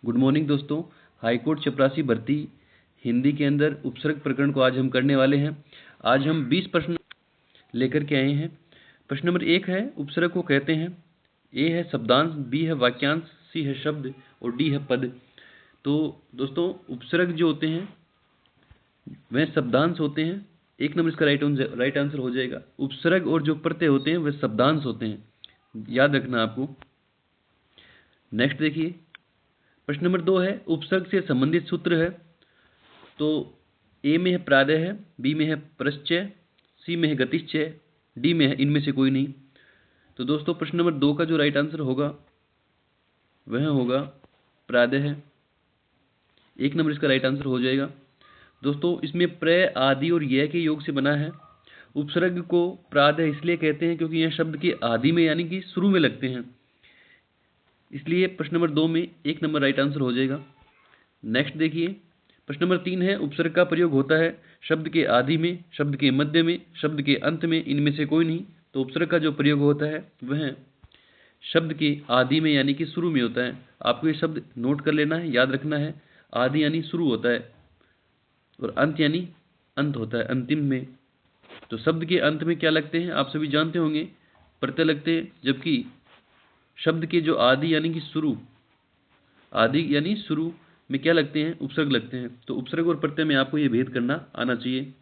Good morning दोस्तों। High court चपरासी भर्ती हिंदी के अंदर उपसर्ग प्रकरण को आज हम करने वाले हैं। आज हम 20 प्रश्न लेकर के आए हैं। प्रश्न नंबर 1 है उपसर्ग को कहते हैं। ए है शब्दांश, बी है वाक्यांश, सी है शब्द और डी है पद। तो दोस्तों उपसर्ग जो होते हैं वह शब्दांश होते हैं। 1 नंबर इसका राइट आंसर हो जाएगा। उपसर्ग और जो प्रत्यय होते हैं वह शब्दांश होते हैं, याद रखना आपको। नेक्स्ट देखिए, प्रश्न नंबर 2 है उपसर्ग से संबंधित सूत्र है। तो ए में है प्रादय है, बी में है प्रश्चय, सी में है गतिश्चय, डी में है इनमें से कोई नहीं। तो दोस्तों प्रश्न नंबर 2 का जो राइट आंसर होगा वह होगा प्रादय है। 1 नंबर इसका राइट आंसर हो जाएगा। दोस्तों इसमें प्र, आदि और य के योग से बना है। उपसर्ग को प्रादय इसलिए कहते हैं क्योंकि यह शब्द के आदि में यानी कि शुरू में लगते हैं, इसलिए प्रश्न नंबर 2 में 1 नंबर राइट आंसर हो जाएगा। नेक्स्ट देखिए, प्रश्न नंबर 3 है उपसर्ग का प्रयोग होता है शब्द के आदि में, शब्द के मध्य में, शब्द के अंत में, इनमें से कोई नहीं। तो उपसर्ग का जो प्रयोग होता है वह शब्द के आदि में यानी कि शुरू में होता है। आपको ये शब्द नोट कर लेना है, याद रखना है। आदि यानी शुरू होता है और अंत यानी अंत होता है, अंतिम में। तो शब्द के अंत में क्या लगते हैं आप सभी जानते होंगे, प्रत्यय लगते हैं। जबकि शब्द के जो आदि यानी कि शुरू, आदि यानी शुरू में क्या लगते हैं, उपसर्ग लगते हैं। तो उपसर्ग और प्रत्यय में आपको ये भेद करना आना चाहिए।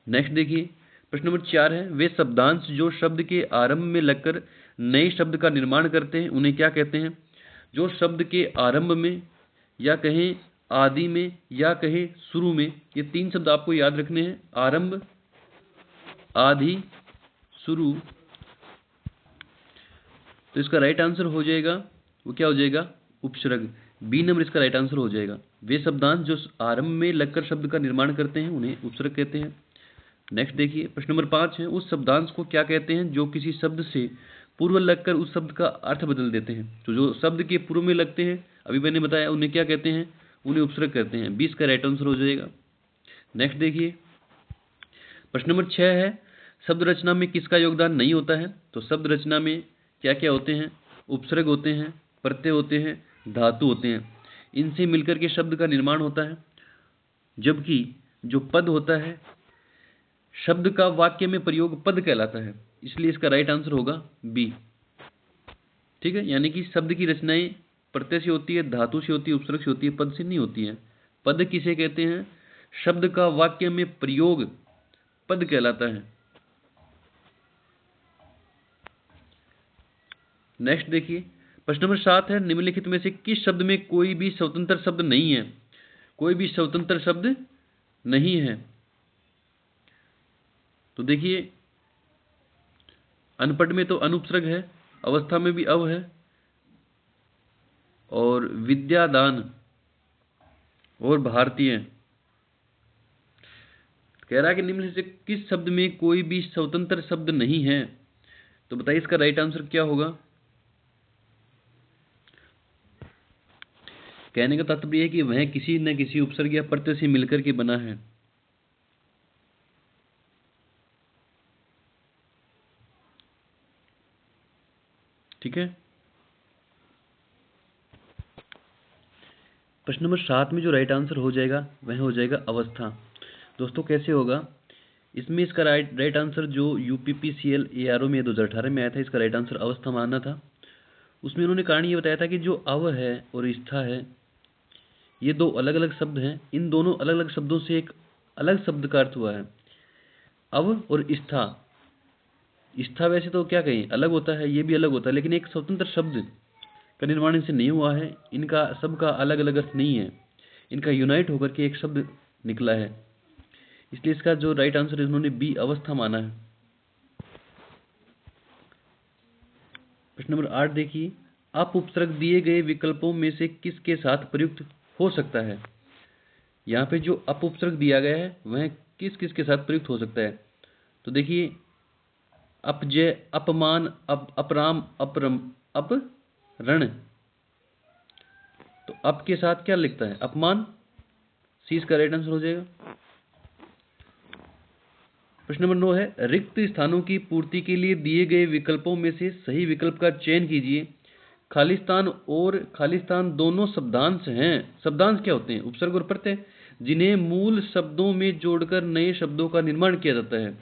नेक्स्ट देखिए, प्रश्न नंबर 4 है वे शब्दांश जो शब्द के आरंभ में लगकर नए शब्द का निर्माण करते हैं उन्हें क्या कहते हैं। जो शब्द के आरंभ में या कहें आदि में या कहें शुरू में, ये 3 शब्द आपको याद रखने हैं। आरंभ, आदि, शुरू। तो इसका राइट आंसर हो जाएगा, वो क्या हो जाएगा, उपसर्ग। बी नंबर इसका राइट आंसर हो जाएगा। वे शब्दांश जो आरंभ में लगकर शब्द का निर्माण करते हैं उन्हें उपसर्ग कहते हैं। नेक्स्ट देखिए, प्रश्न नंबर 5 है उस शब्दांश को क्या कहते हैं जो किसी शब्द से पूर्व लगकर उस शब्द का अर्थ बदल देते हैं। तो जो शब्द के पूर्व में लगते हैं, अभी मैंने बताया, उन्हें क्या कहते हैं, उन्हें उपसर्ग कहते हैं। 20 का राइट आंसर हो जाएगा। नेक्स्ट देखिए, प्रश्न नंबर 6 है शब्द रचना में किसका योगदान नहीं होता है। तो शब्द रचना में क्या क्या होते हैं, उपसर्ग होते हैं, प्रत्यय होते हैं, धातु होते हैं। इनसे मिलकर के शब्द का निर्माण होता है। जबकि जो पद होता है, शब्द का वाक्य में प्रयोग पद कहलाता है, इसलिए इसका राइट आंसर होगा बी। ठीक है, यानी कि शब्द की रचनाएं प्रत्यय से होती है, धातु से होती है, उपसर्ग से होती है, पद से नहीं होती है। पद किसे कहते हैं, शब्द का वाक्य में प्रयोग पद कहलाता है। नेक्स्ट देखिए, प्रश्न नंबर 7 है निम्नलिखित में से किस शब्द में कोई भी स्वतंत्र शब्द नहीं है। कोई भी स्वतंत्र शब्द नहीं है। तो देखिए, अनपढ़ में तो अनुपसर्ग है, अवस्था में भी अव है, और विद्यादान और भारतीय। कह रहा है कि निम्न से किस शब्द में कोई भी स्वतंत्र शब्द नहीं है। तो बताइए इसका राइट आंसर क्या होगा। कहने का तात्पर्य है कि वह किसी न किसी उपसर्ग या प्रत्यय से मिलकर के बना है। ठीक है, प्रश्न नंबर 7 में जो राइट आंसर हो जाएगा वह हो जाएगा अवस्था। दोस्तों कैसे होगा, इसमें इसका राइट आंसर जो UPPCL ARO में 2018 में आया था, इसका राइट आंसर अवस्था मानना था। उसमें उन्होंने कारण ये बताया था कि जो अव है और स्था है, ये दो अलग अलग शब्द हैं। इन दोनों अलग अलग शब्दों से एक अलग शब्द का अर्थ हुआ है, अव और स्था। स्था वैसे तो क्या कहें अलग होता है, ये भी अलग होता है, लेकिन एक स्वतंत्र शब्द का निर्माण इनसे नहीं हुआ है। इनका सबका अलग अलग अर्थ नहीं है, इनका यूनाइट होकर के एक शब्द निकला है, इसलिए इसका जो राइट आंसर है इन्होंने बी अवस्था माना है। प्रश्न नंबर 8 देखिए, अप उपसर्ग दिए गए विकल्पों में से किसके साथ प्रयुक्त हो सकता है। यहाँ पे जो अप उपसर्ग दिया गया है वह किस किस के साथ प्रयुक्त हो सकता है। तो देखिए, अपजय, अपमान, अपराम, अपरम, अपरण। तो अप के साथ क्या लिखता है, अपमान। सी इसका राइट आंसर हो जाएगा। प्रश्न नंबर 9 है रिक्त स्थानों की पूर्ति के लिए दिए गए विकल्पों में से सही विकल्प का चयन कीजिए। खालिस्तान और खालिस्तान दोनों शब्दांश हैं। शब्दांश क्या होते हैं? उपसर्ग और प्रत्यय, जिन्हें मूल शब्दों में जोड़कर नए शब्दों का निर्माण किया जाता है।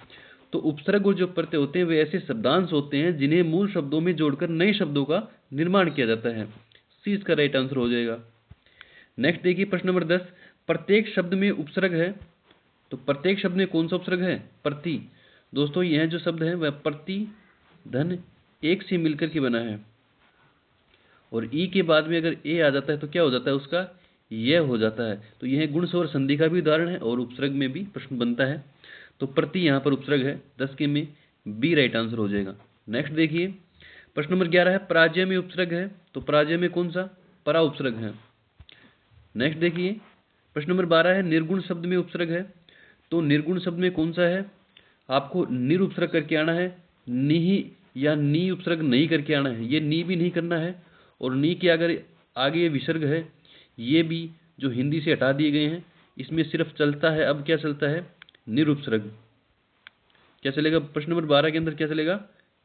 तो उपसर्ग और जो प्रत्यय होते हैं वे ऐसे शब्दांश होते हैं जिन्हें मूल शब्दों में जोड़कर नए शब्दों का निर्माण किया जाता है। सी इसका राइट आंसर हो जाएगा। नेक्स्ट देखिए प्रश्न नंबर 10, प्रत्येक शब्द में उपसर्ग है। तो प्रत्येक शब्द में कौन सा उपसर्ग है? प्रति। दोस्तों यह जो शब्द है वह प्रति धन एक से मिलकर के बना है, और ई के बाद में अगर ए आ जाता है तो क्या हो जाता है उसका? यह हो जाता है। तो यह गुण स्वर संधि का भी उदाहरण है और उपसर्ग में भी प्रश्न बनता है। तो प्रति यहाँ पर उपसर्ग है। 10 के में बी राइट आंसर हो जाएगा। नेक्स्ट देखिए प्रश्न नंबर 11 है, पराजय में उपसर्ग है। तो पराजय में कौन सा? परा उपसर्ग है। नेक्स्ट देखिए प्रश्न नंबर 12 है, निर्गुण शब्द में उपसर्ग है। तो निर्गुण शब्द में कौन सा है? आपको निर उपसर्ग करके आना है, नि या नी उपसर्ग नहीं करके आना है। ये नी भी नहीं करना है, और नी के अगर आगे विसर्ग है ये भी जो हिंदी से हटा दिए गए हैं, इसमें सिर्फ चलता है अब क्या चलता है? निर उपसर्ग। क्या चलेगा प्रश्न नंबर 12 के अंदर? क्या चलेगा?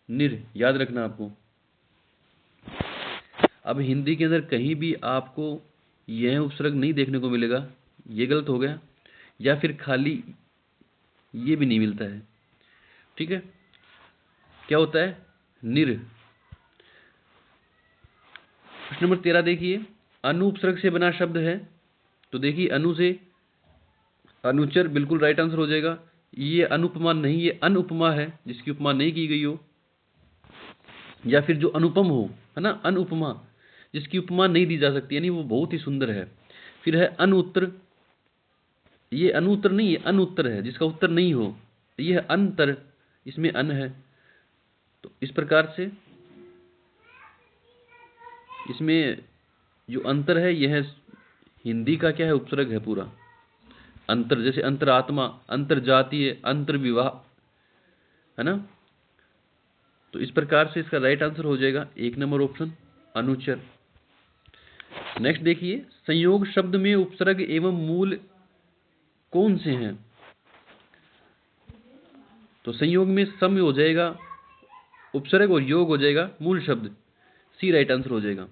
निर। याद रखना आपको। अब हिंदी के अंदर कहीं भी आपको यह उपसर्ग नहीं देखने को मिलेगा, ये गलत हो गया, या फिर खाली ये भी नहीं मिलता है। ठीक है, क्या होता है? निर। प्रश्न नंबर 13 देखिए, अनु उपसर्ग से बना शब्द है। तो देखिए अनु से अनुचर बिल्कुल राइट आंसर हो जाएगा। ये अनुपमा नहीं, ये अनुपमा है, जिसकी उपमा नहीं की गई हो, या फिर जो अनुपम हो, है ना, अनुपमा, जिसकी उपमा नहीं दी जा सकती, यानी वो बहुत ही सुंदर है। फिर है अनुत्तर, ये अनुत्तर नहीं, ये अनुत्तर है, जिसका उत्तर नहीं हो। ये है अंतर, इसमें अन है। तो इस प्रकार से इसमें जो अंतर है यह हिंदी का क्या है? उपसर्ग है पूरा। अंतर, जैसे अंतरात्मा, अंतरजातीय, अंतर्विवाह, है ना। तो इस प्रकार से इसका राइट आंसर हो जाएगा 1 नंबर ऑप्शन, अनुचर। नेक्स्ट देखिए, संयोग शब्द में उपसर्ग एवं मूल कौन से हैं? तो संयोग में सम हो जाएगा उपसर्ग और योग हो जाएगा मूल शब्द। सी राइट आंसर हो जाएगा।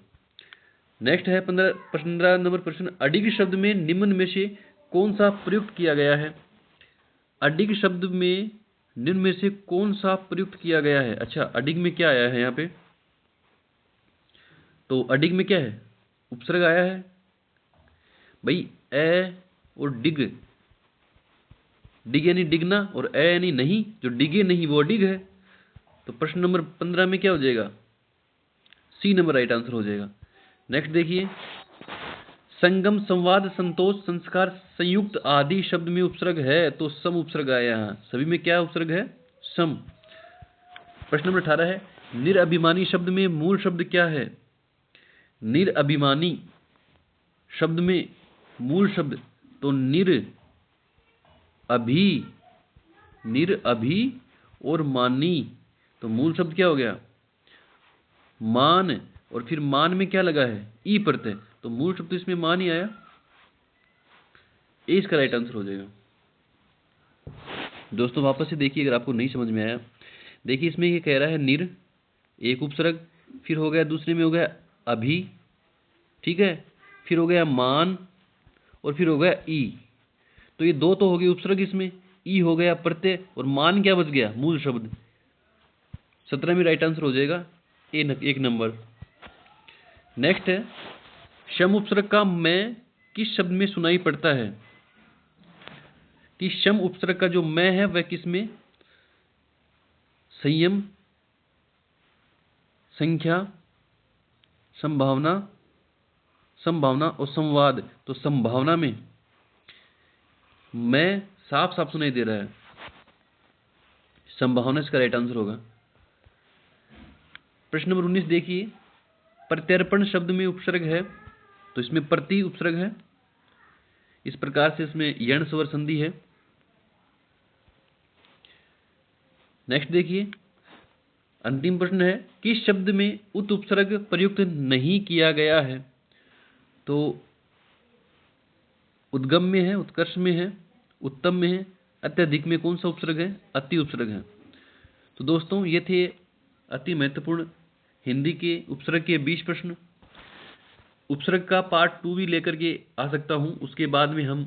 नेक्स्ट है 15 नंबर प्रश्न, अडिग शब्द में निम्न में से कौन सा प्रयुक्त किया गया है? अडिग शब्द में निम्न में से कौन सा प्रयुक्त किया गया है? अच्छा, अडिग में क्या आया है यहाँ पे? तो अडिग में क्या है? उपसर्ग आया है भाई, ए और डिग। डिग यानी डिगना, और ए यानी नहीं, जो डिगे नहीं वो डिग है। तो प्रश्न नंबर 15 में क्या हो जाएगा? सी नंबर राइट आंसर हो जाएगा। नेक्स्ट देखिए, संगम, संवाद, संतोष, संस्कार, संयुक्त आदि शब्द में उपसर्ग है। तो सम उपसर्ग आया है। सभी में क्या उपसर्ग है? सम। प्रश्न नंबर 18 है, निरअभिमानी शब्द में मूल शब्द क्या है? निरअभिमानी शब्द में मूल शब्द, तो निरअभि और मानी, तो मूल शब्द क्या हो गया? मान। और फिर मान में क्या लगा है? ई प्रत्यय, तो मूल शब्द इसमें मान ही आया। ए इसका राइट आंसर हो जाएगा। दोस्तों वापस से देखिए अगर आपको नहीं समझ में आया। देखिए इसमें ये कह रहा है निर, एक उपसर्ग, फिर हो गया दूसरे में हो गया अभी, ठीक है, फिर हो गया मान, और फिर हो गया ई। तो ये दो तो हो गए उपसर्ग, इसमें ई हो गया प्रत्यय, और मान क्या बच गया? मूल शब्द। 17 में राइट आंसर हो जाएगा 1 नंबर। नेक्स्ट है, शम उपसर्ग का मैं किस शब्द में सुनाई पड़ता है? कि शम उपसर्ग का जो मैं है वह किस में? संयम, संख्या, संभावना, संभावना और संवाद। तो संभावना में मैं साफ साफ सुनाई दे रहा है, संभावना इसका राइट आंसर होगा। प्रश्न नंबर 19 देखिए, प्रत्यर्पण शब्द में उपसर्ग है। तो इसमें प्रति उपसर्ग है। इस प्रकार से इसमें यण स्वर संधि है। नेक्स्ट देखिए, अंतिम प्रश्न है, किस शब्द में उत उपसर्ग प्रयुक्त नहीं किया गया है? तो उद्गम में है, उत्कर्ष में है, उत्तम में है, अत्यधिक में कौन सा उपसर्ग है? अति उपसर्ग है। तो दोस्तों ये थे अति महत्वपूर्ण हिंदी के उपसर्ग के 20 प्रश्न, उपसर्ग का पार्ट 2 भी लेकर के आ सकता हूँ। उसके बाद में हम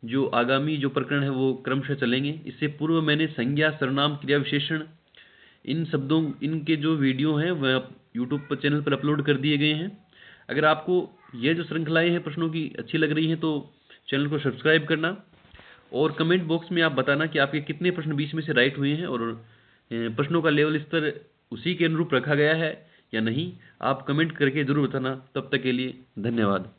जो आगामी जो प्रकरण है वो क्रमशः चलेंगे। इससे पूर्व मैंने संज्ञा, सर्वनाम, क्रिया विशेषण, इन शब्दों इनके जो वीडियो हैं वह यूट्यूब पर चैनल पर अपलोड कर दिए गए हैं। अगर आपको ये जो श्रृंखलाएं हैं प्रश्नों की अच्छी लग रही हैं तो चैनल को सब्सक्राइब करना, और कमेंट बॉक्स में आप बताना कि आपके कितने प्रश्न 20 में से राइट हुए हैं और प्रश्नों का लेवल स्तर उसी के अनुरूप रखा गया है या नहीं। आप कमेंट करके ज़रूर बताना। तब तक के लिए धन्यवाद।